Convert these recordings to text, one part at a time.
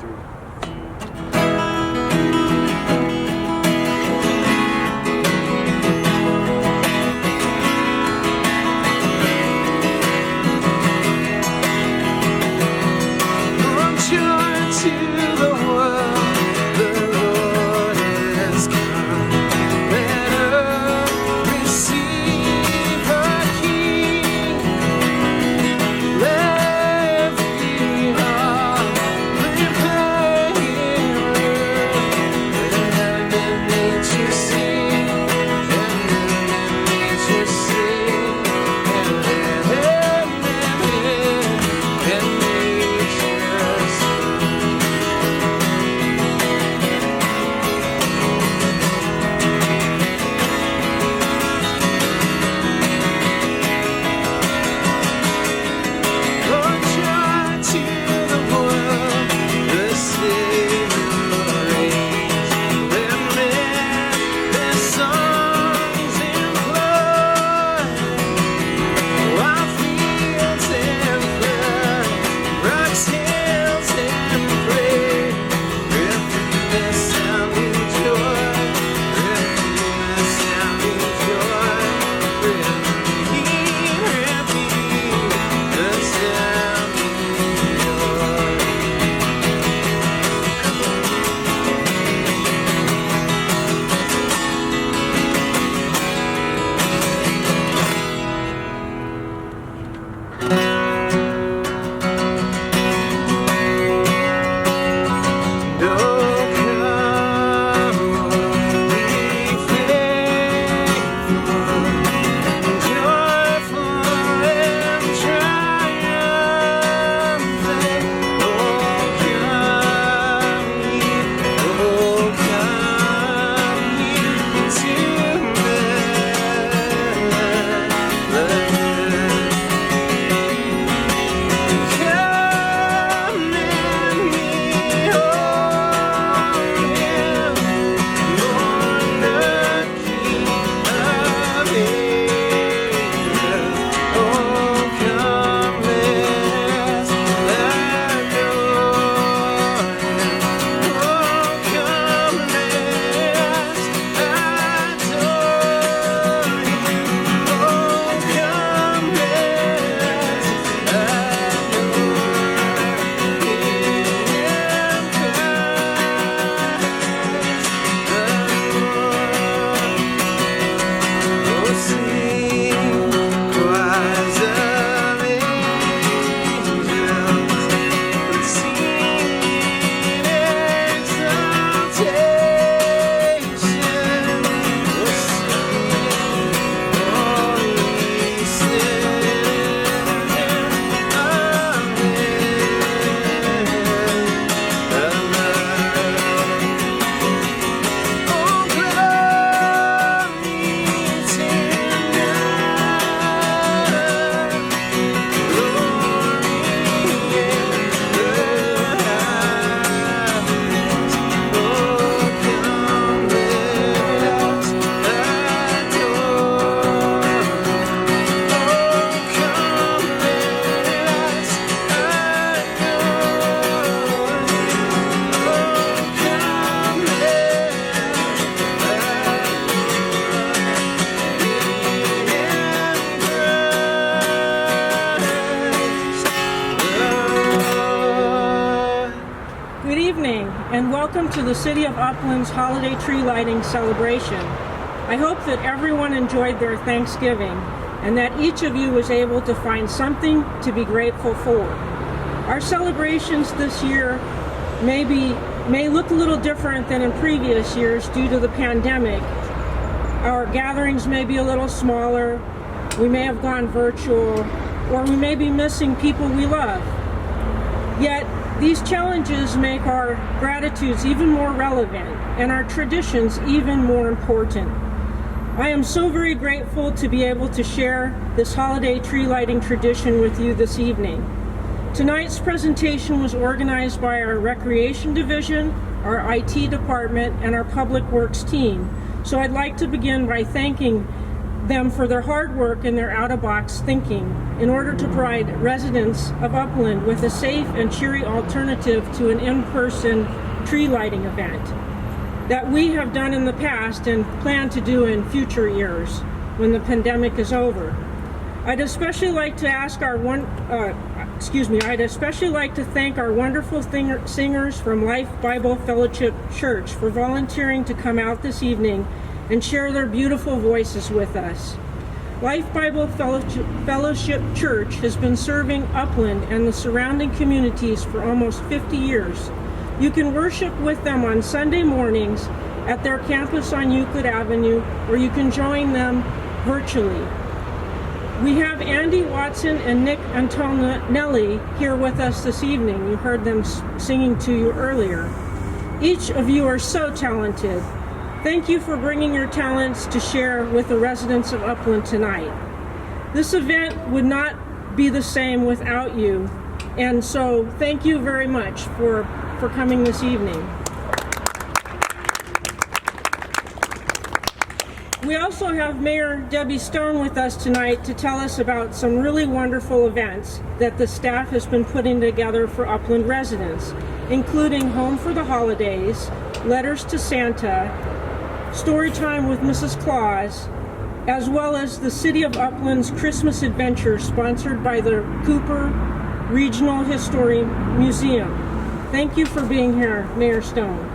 through. Welcome to the City of Upland's holiday tree lighting celebration. I hope that everyone enjoyed their Thanksgiving and that each of you was able to find something to be grateful for. Our celebrations this year may look a little different than in previous years due to the pandemic. Our gatherings may be a little smaller, we may have gone virtual, or we may be missing people we love. Yet, these challenges make our gratitudes even more relevant and our traditions even more important. I am so very grateful to be able to share this holiday tree lighting tradition with you this evening. Tonight's presentation was organized by our Recreation Division, our IT department, and our Public Works team. So I'd like to begin by thanking them for their hard work and their out-of-box thinking in order to provide residents of Upland with a safe and cheery alternative to an in-person tree lighting event that we have done in the past and plan to do in future years when the pandemic is over. I'd especially like to thank our wonderful singers from Life Bible Fellowship Church for volunteering to come out this evening and share their beautiful voices with us. Life Bible Fellowship Church has been serving Upland and the surrounding communities for almost 50 years. You can worship with them on Sunday mornings at their campus on Euclid Avenue, or you can join them virtually. We have Andy Watson and Nick Antonelli here with us this evening. You heard them singing to you earlier. Each of you are so talented. Thank you for bringing your talents to share with the residents of Upland tonight. This event would not be the same without you, and so thank you very much for coming this evening. We also have Mayor Debbie Stone with us tonight to tell us about some really wonderful events that the staff has been putting together for Upland residents, including Home for the Holidays, Letters to Santa, Story Time with Mrs. Claus, as well as the City of Upland's Christmas Adventure sponsored by the Cooper Regional History Museum. Thank you for being here, Mayor Stone.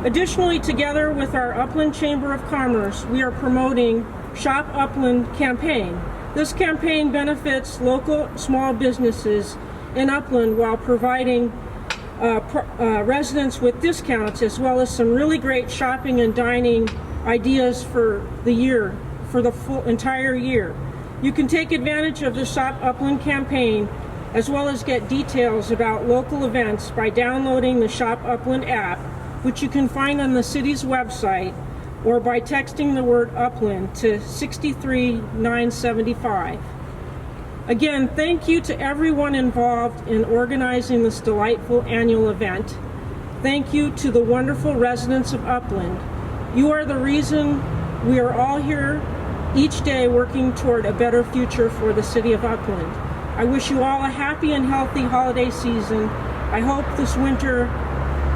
Additionally, together with our Upland Chamber of Commerce, we are promoting Shop Upland campaign. This campaign benefits local small businesses in Upland while providing residents with discounts, as well as some really great shopping and dining ideas for the full entire year. You can take advantage of the Shop Upland campaign, as well as get details about local events by downloading the Shop Upland app, which you can find on the city's website, or by texting the word Upland to 63975. Again, thank you to everyone involved in organizing this delightful annual event. Thank you to the wonderful residents of Upland. You are the reason we are all here each day working toward a better future for the city of Upland. I wish you all a happy and healthy holiday season. I hope this winter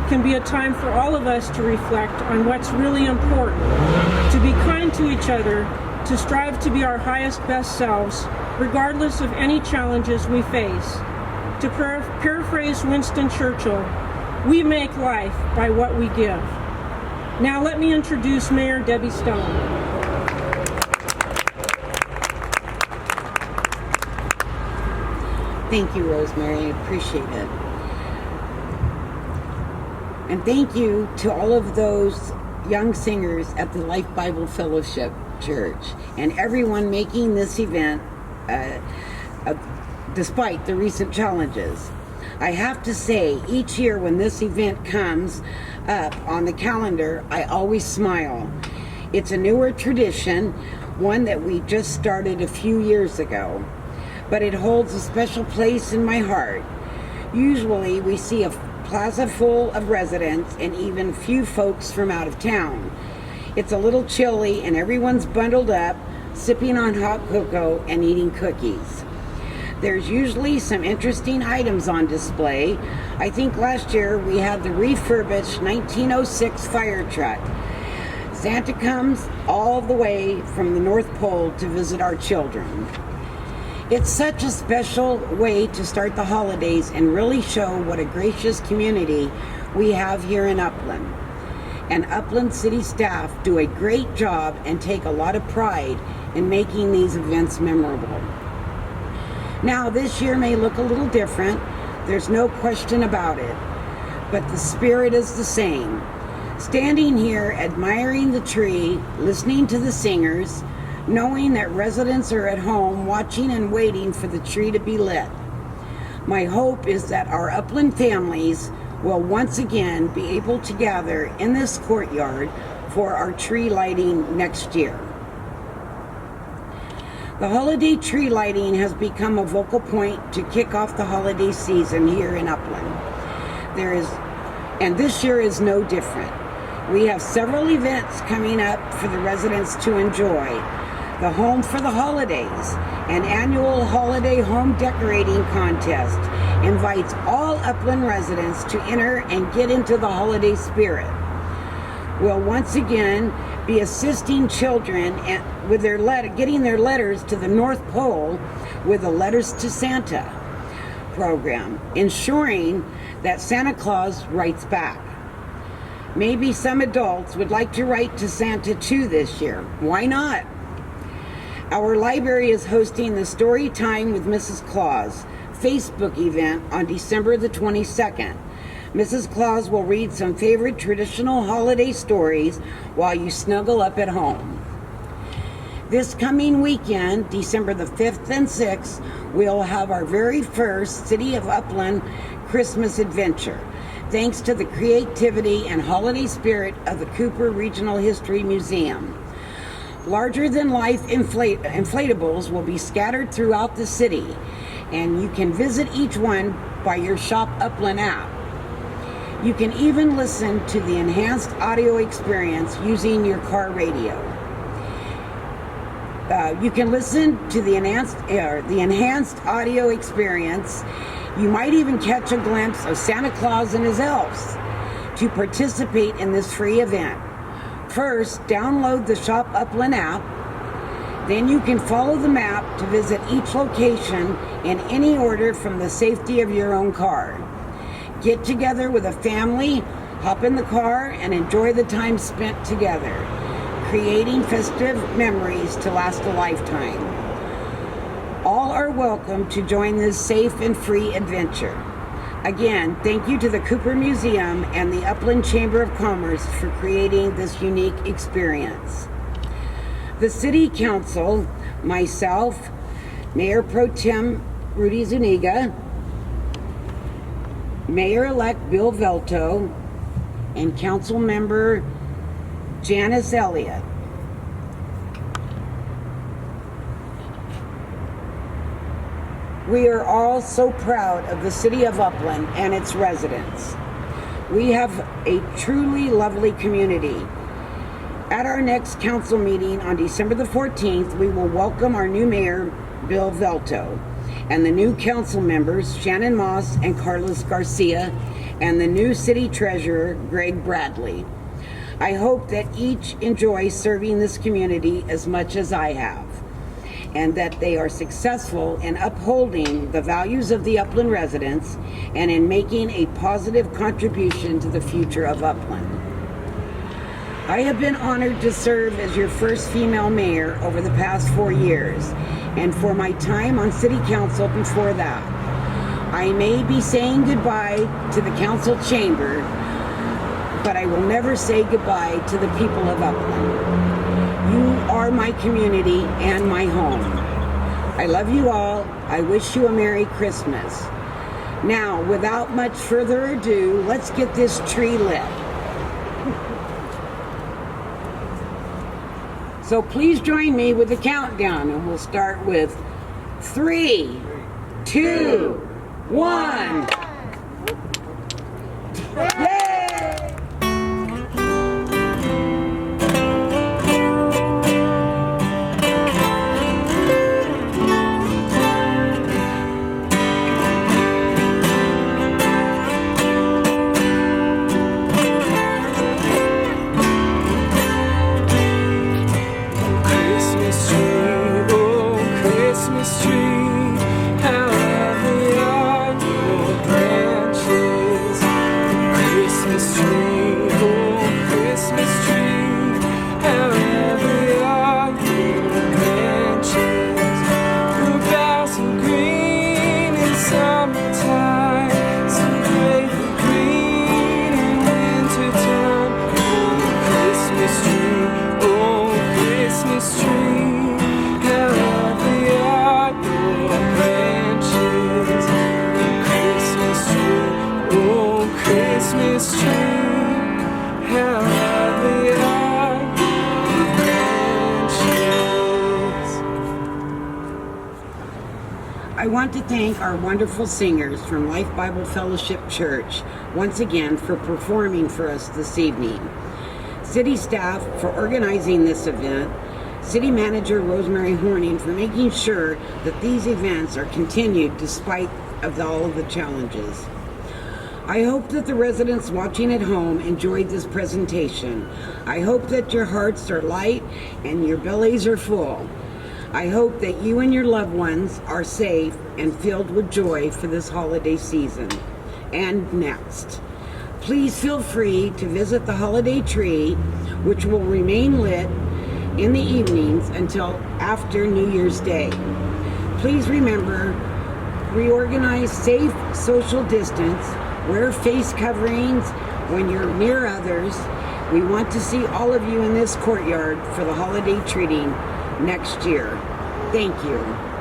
can be a time for all of us to reflect on what's really important, to be kind to each other, to strive to be our highest best selves, regardless of any challenges we face. To paraphrase Winston Churchill, we make life by what we give. Now let me introduce Mayor Debbie Stone. Thank you, Rosemary. I appreciate it. And thank you to all of those young singers at the Life Bible Fellowship Church and everyone making this event despite the recent challenges. I have to say, each year when this event comes up on the calendar, I always smile. It's a newer tradition, one that we just started a few years ago, but it holds a special place in my heart. Usually we see a plaza full of residents and even few folks from out of town. It's a little chilly and everyone's bundled up, sipping on hot cocoa and eating cookies. There's usually some interesting items on display. I think last year we had the refurbished 1906 fire truck. Santa comes all the way from the North Pole to visit our children. It's such a special way to start the holidays and really show what a gracious community we have here in Upland. And Upland City staff do a great job and take a lot of pride in making these events memorable. Now, this year may look a little different, there's no question about it, but the spirit is the same. Standing here, admiring the tree, listening to the singers, knowing that residents are at home watching and waiting for the tree to be lit. My hope is that our Upland families will once again be able to gather in this courtyard for our tree lighting next year. The holiday tree lighting has become a focal point to kick off the holiday season here in Upland. And this year is no different. We have several events coming up for the residents to enjoy. The Home for the Holidays, an annual holiday home decorating contest, invites all Upland residents to enter and get into the holiday spirit. We'll once again be assisting children with getting their letters to the North Pole with the Letters to Santa program, ensuring that Santa Claus writes back. Maybe some adults would like to write to Santa too this year. Why not? Our library is hosting the Story Time with Mrs. Claus Facebook event on December the 22nd. Mrs. Claus will read some favorite traditional holiday stories while you snuggle up at home. This coming weekend, December the 5th and 6th, we'll have our very first City of Upland Christmas adventure, thanks to the creativity and holiday spirit of the Cooper Regional History Museum. Larger-than-life inflatables will be scattered throughout the city, and you can visit each one by your Shop Upland app. You can even listen to the enhanced audio experience using your car radio. You can listen to the enhanced audio experience. You might even catch a glimpse of Santa Claus and his elves. To participate in this free event, first download the Shop Upland app. Then you can follow the map to visit each location in any order from the safety of your own car. Get together with a family, hop in the car, and enjoy the time spent together, creating festive memories to last a lifetime. All are welcome to join this safe and free adventure. Again, thank you to the Cooper Museum and the Upland Chamber of Commerce for creating this unique experience. The City Council, myself, Mayor Pro Tem Rudy Zuniga, Mayor-elect Bill Velto, and Council Member Janice Elliott. We are all so proud of the City of Upland and its residents. We have a truly lovely community. At our next council meeting on December the 14th, we will welcome our new mayor, Bill Velto, and the new council members, Shannon Moss and Carlos Garcia, and the new city treasurer, Greg Bradley. I hope that each enjoys serving this community as much as I have, and that they are successful in upholding the values of the Upland residents and in making a positive contribution to the future of Upland. I have been honored to serve as your first female mayor over the past 4 years, and for my time on City Council before that. I may be saying goodbye to the council chamber, but I will never say goodbye to the people of Upland. You are my community and my home. I love you all. I wish you a Merry Christmas. Now, without much further ado, let's get this tree lit. So please join me with the countdown, and we'll start with 3, 2, 1. Yay! I want to thank our wonderful singers from Life Bible Fellowship Church once again for performing for us this evening. City staff for organizing this event, City Manager Rosemary Horning for making sure that these events are continued despite of all of the challenges. I hope that the residents watching at home enjoyed this presentation. I hope that your hearts are light and your bellies are full. I hope that you and your loved ones are safe and filled with joy for this holiday season and next. Please feel free to visit the holiday tree, which will remain lit in the evenings until after New Year's Day. Please remember, reorganize, safe social distance, wear face coverings when you're near others. We want to see all of you in this courtyard for the holiday treating next year. Thank you.